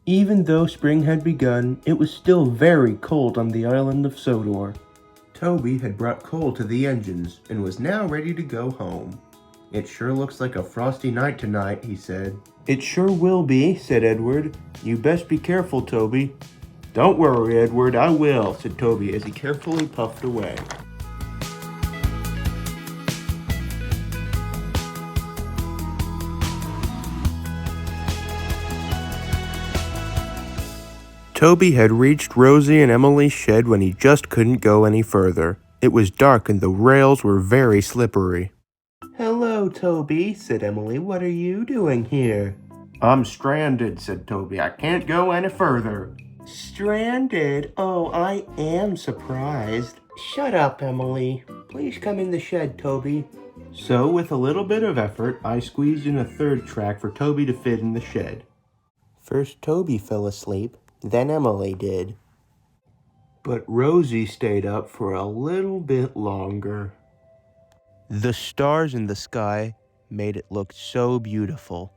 Even though spring had begun, it was still very cold on the island of Sodor. Toby had brought coal to the engines and was now ready to go home. "It sure looks like a frosty night tonight," he said. "It sure will be," said Edward. "You best be careful, Toby." "Don't worry, Edward, I will," said Toby as he carefully puffed away. Toby had reached Rosie and Emily's shed when he just couldn't go any further. It was dark and the rails were very slippery. "Hello, Toby," said Emily. "What are you doing here?" "I'm stranded," said Toby. "I can't go any further." "Stranded? Oh, I am surprised." "Shut up, Emily. Please come in the shed, Toby." So, with a little bit of effort, I squeezed in a third track for Toby to fit in the shed. First Toby fell asleep, then Emily did. But Rosie stayed up for a little bit longer. The stars in the sky made it look so beautiful.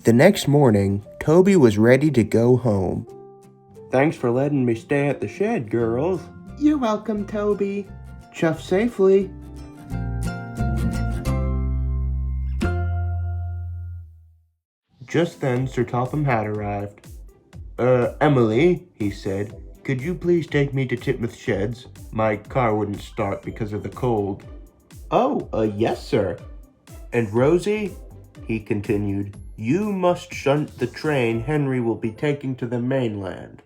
The next morning, Toby was ready to go home. "Thanks for letting me stay at the shed, girls." "You're welcome, Toby." "Chuff safely." Just then, Sir Topham Hatt arrived. Emily," he said, "could you please take me to Titmouth Sheds? My car wouldn't start because of the cold." "Oh, yes, sir." "And Rosie," he continued, "you must shunt the train Henry will be taking to the mainland."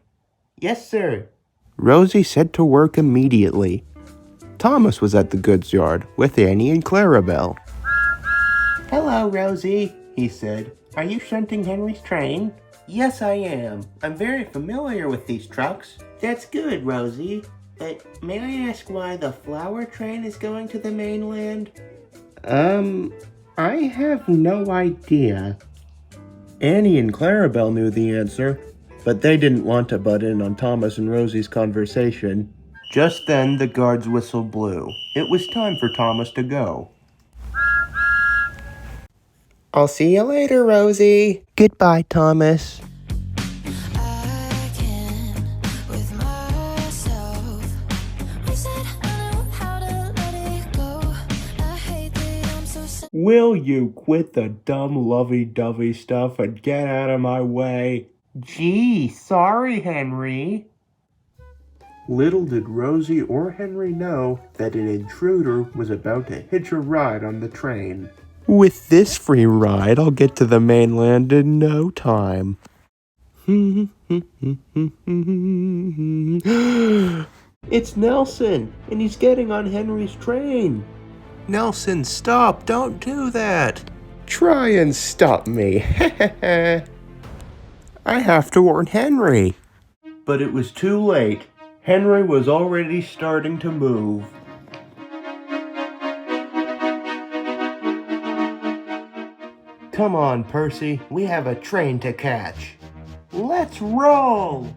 "Yes, sir." Rosie set to work immediately. Thomas was at the goods yard with Annie and Clarabelle. "Hello, Rosie," he said. "Are you shunting Henry's train?" "Yes, I am. I'm very familiar with these trucks." "That's good, Rosie. But may I ask why the flour train is going to the mainland?" I have no idea." Annie and Clarabelle knew the answer, but they didn't want to butt in on Thomas and Rosie's conversation. Just then, the guard's whistle blew. It was time for Thomas to go. "I'll see you later, Rosie." "Goodbye, Thomas." "Will you quit the dumb lovey-dovey stuff and get out of my way?" "Gee, sorry, Henry." Little did Rosie or Henry know that an intruder was about to hitch a ride on the train. "With this free ride, I'll get to the mainland in no time." It's Nelson, and he's getting on Henry's train. "Nelson, stop! Don't do that!" "Try and stop me. I have to warn Henry." But it was too late. Henry was already starting to move. "Come on, Percy. We have a train to catch. Let's roll!"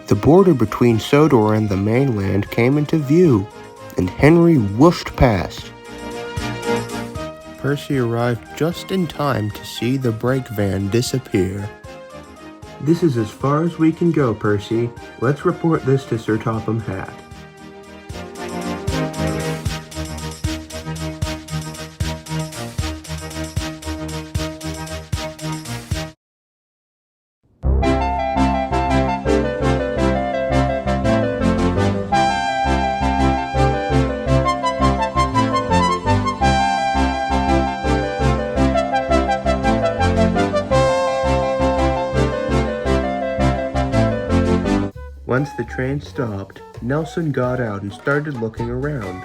The border between Sodor and the mainland came into view, and Henry whooshed past. Percy arrived just in time to see the brake van disappear. This is as far as we can go, Percy. Let's report this to Sir Topham Hatt. Once the train stopped, Nelson got out and started looking around.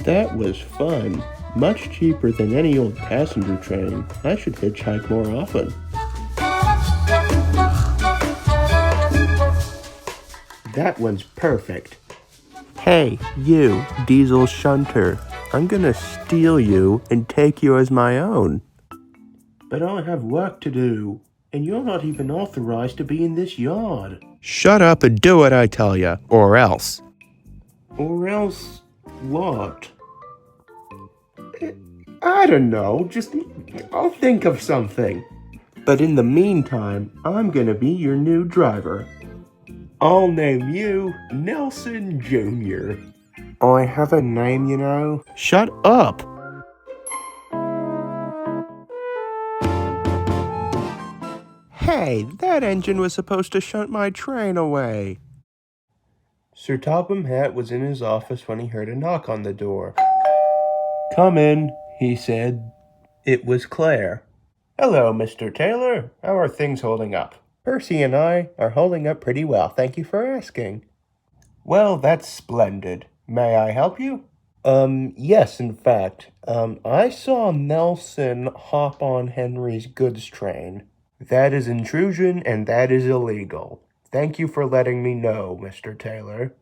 That was fun. Much cheaper than any old passenger train. I should hitchhike more often. That one's perfect. Hey, you, diesel shunter. I'm gonna steal you and take you as my own. But I have work to do, and you're not even authorized to be in this yard. Shut up and do what I tell you, or else. Or else what? I don't know, I'll think of something. But in the meantime, I'm gonna be your new driver. I'll name you Nelson Jr. I have a name, you know. Shut up! Hey, that engine was supposed to shunt my train away. Sir Topham Hatt was in his office when he heard a knock on the door. Come in, he said. It was Claire. Hello, Mr. Taylor. How are things holding up? Percy and I are holding up pretty well, thank you for asking. Well, that's splendid. May I help you? Yes, in fact. I saw Nelson hop on Henry's goods train. That is intrusion and that is illegal. Thank you for letting me know, Mr. Taylor.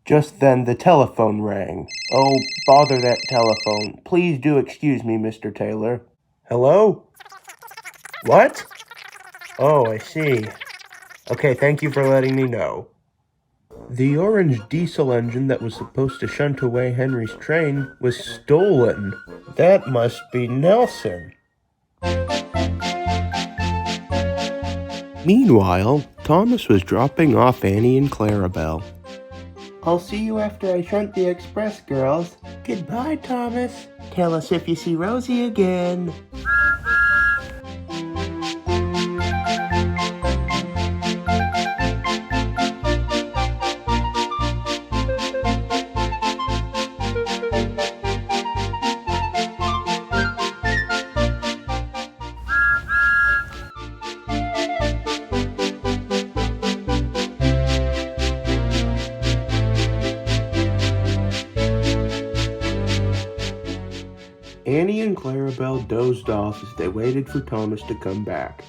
Just then the telephone rang. Oh, bother that telephone. Please do excuse me, Mr. Taylor. Hello? What? Oh, I see. Okay, thank you for letting me know. The orange diesel engine that was supposed to shunt away Henry's train was stolen. That must be Nelson. Meanwhile, Thomas was dropping off Annie and Clarabelle. I'll see you after I shunt the express, girls. Goodbye, Thomas. Tell us if you see Rosie again. Annie and Clarabelle dozed off as they waited for Thomas to come back.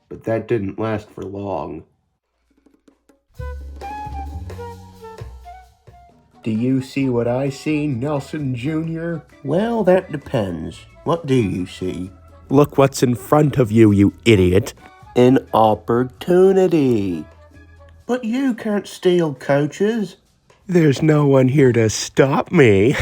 But that didn't last for long. Do you see what I see, Nelson Jr.? Well, that depends. What do you see? Look what's in front of you, you idiot. An opportunity. But you can't steal coaches. There's no one here to stop me.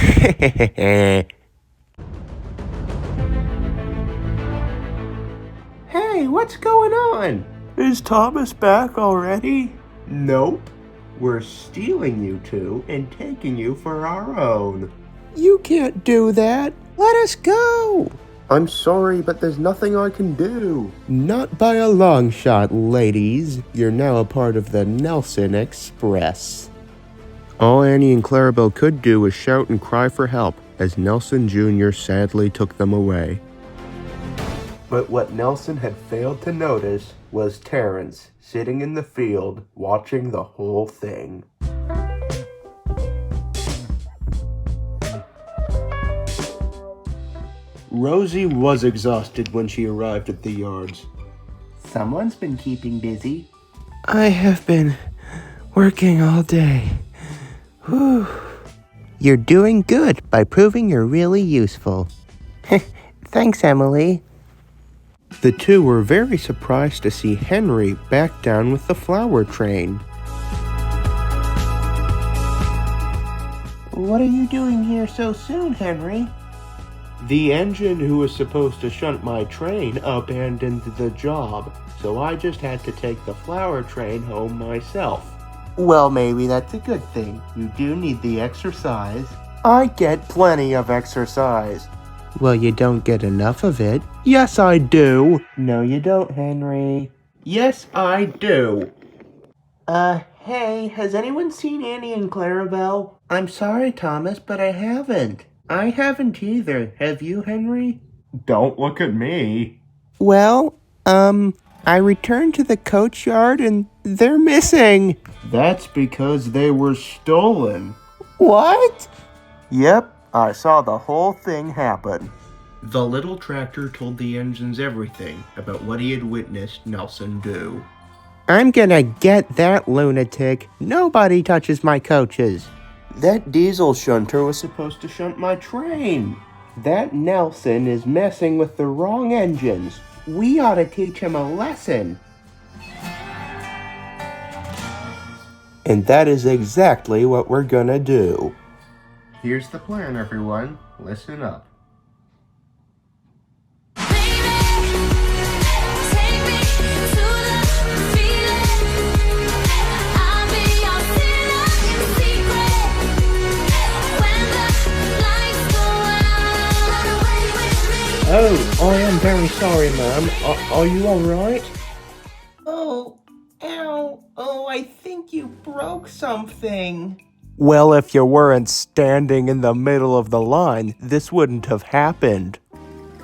Hey, what's going on? Is Thomas back already? Nope. We're stealing you two and taking you for our own. You can't do that. Let us go. I'm sorry, but there's nothing I can do. Not by a long shot, ladies. You're now a part of the Nelson Express. All Annie and Clarabelle could do was shout and cry for help as Nelson Jr. sadly took them away. But what Nelson had failed to notice was Terrence sitting in the field watching the whole thing. Rosie was exhausted when she arrived at the yards. Someone's been keeping busy. I have been working all day. Whew. You're doing good by proving you're really useful. Thanks, Emily. The two were very surprised to see Henry back down with the flower train. What are you doing here so soon, Henry? The engine who was supposed to shunt my train abandoned the job, so I just had to take the flower train home myself. Well, maybe that's a good thing. You do need the exercise. I get plenty of exercise. Well, you don't get enough of it. Yes, I do. No, you don't, Henry. Yes, I do. Hey, has anyone seen Annie and Clarabelle? I'm sorry, Thomas, but I haven't. I haven't either. Have you, Henry? Don't look at me. Well, I returned to the coach yard and they're missing. That's because they were stolen. What? Yep, I saw the whole thing happen. The little tractor told the engines everything about what he had witnessed Nelson do. I'm gonna get that lunatic. Nobody touches my coaches. That diesel shunter was supposed to shunt my train. That Nelson is messing with the wrong engines. We ought to teach him a lesson. And that is exactly what we're gonna do. Here's the plan, everyone. Listen up. Oh, I am very sorry, ma'am. Are you alright? Oh, ow. Oh, I think you broke something. Well, if you weren't standing in the middle of the line, this wouldn't have happened.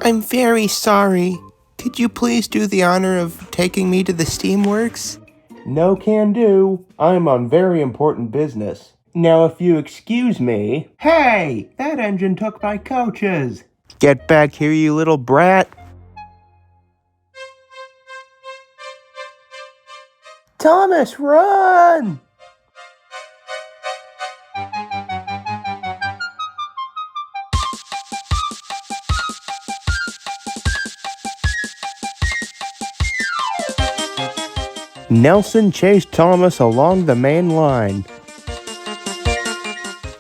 I'm very sorry. Could you please do the honor of taking me to the Steamworks? No can do. I'm on very important business. Now, if you excuse me... Hey! That engine took my coaches! Get back here, you little brat. Thomas, run! Nelson chased Thomas along the main line.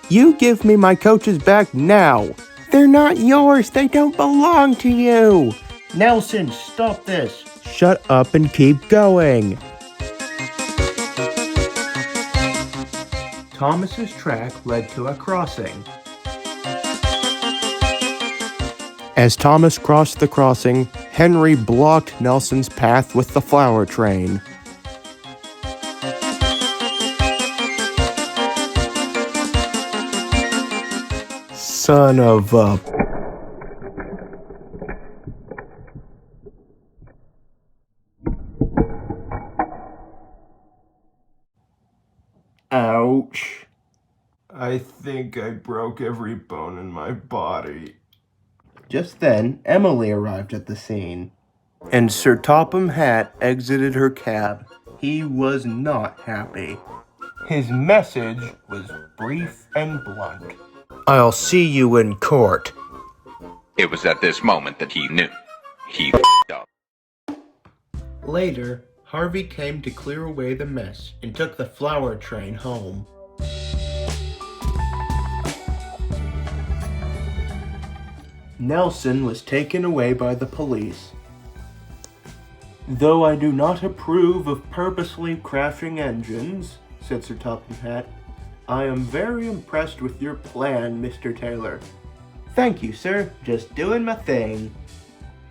You give me my coaches back now. They're not yours. They don't belong to you. Nelson, stop this. Shut up and keep going. Thomas's track led to a crossing. As Thomas crossed the crossing, Henry blocked Nelson's path with the flower train. Son of a... Ouch. I think I broke every bone in my body. Just then, Emily arrived at the scene, and Sir Topham Hatt exited her cab. He was not happy. His message was brief and blunt. I'll see you in court. It was at this moment that he knew. He f***ed up. Later, Harvey came to clear away the mess and took the flower train home. Nelson was taken away by the police. Though I do not approve of purposely crashing engines, said Sir Topham Hatt, I am very impressed with your plan, Mr. Taylor. Thank you, sir. Just doing my thing.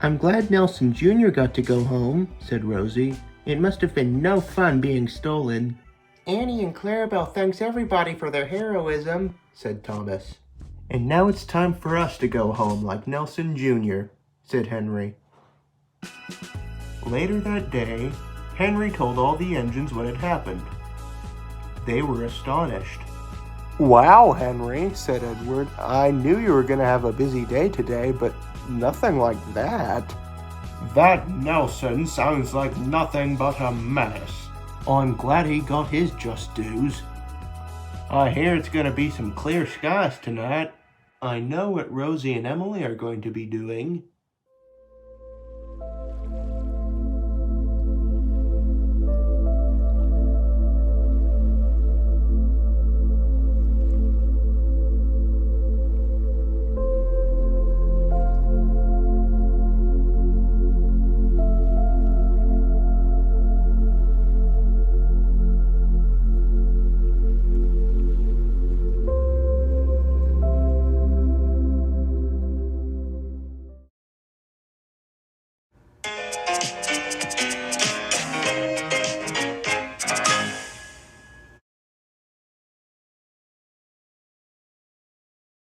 I'm glad Nelson Jr. got to go home, said Rosie. It must have been no fun being stolen. Annie and Clarabelle thanks everybody for their heroism, said Thomas. And now it's time for us to go home like Nelson Jr., said Henry. Later that day, Henry told all the engines what had happened. They were astonished. Wow, Henry, said Edward. I knew you were going to have a busy day today, but nothing like that. That Nelson sounds like nothing but a menace. I'm glad he got his just dues. I hear it's going to be some clear skies tonight. I know what Rosie and Emily are going to be doing.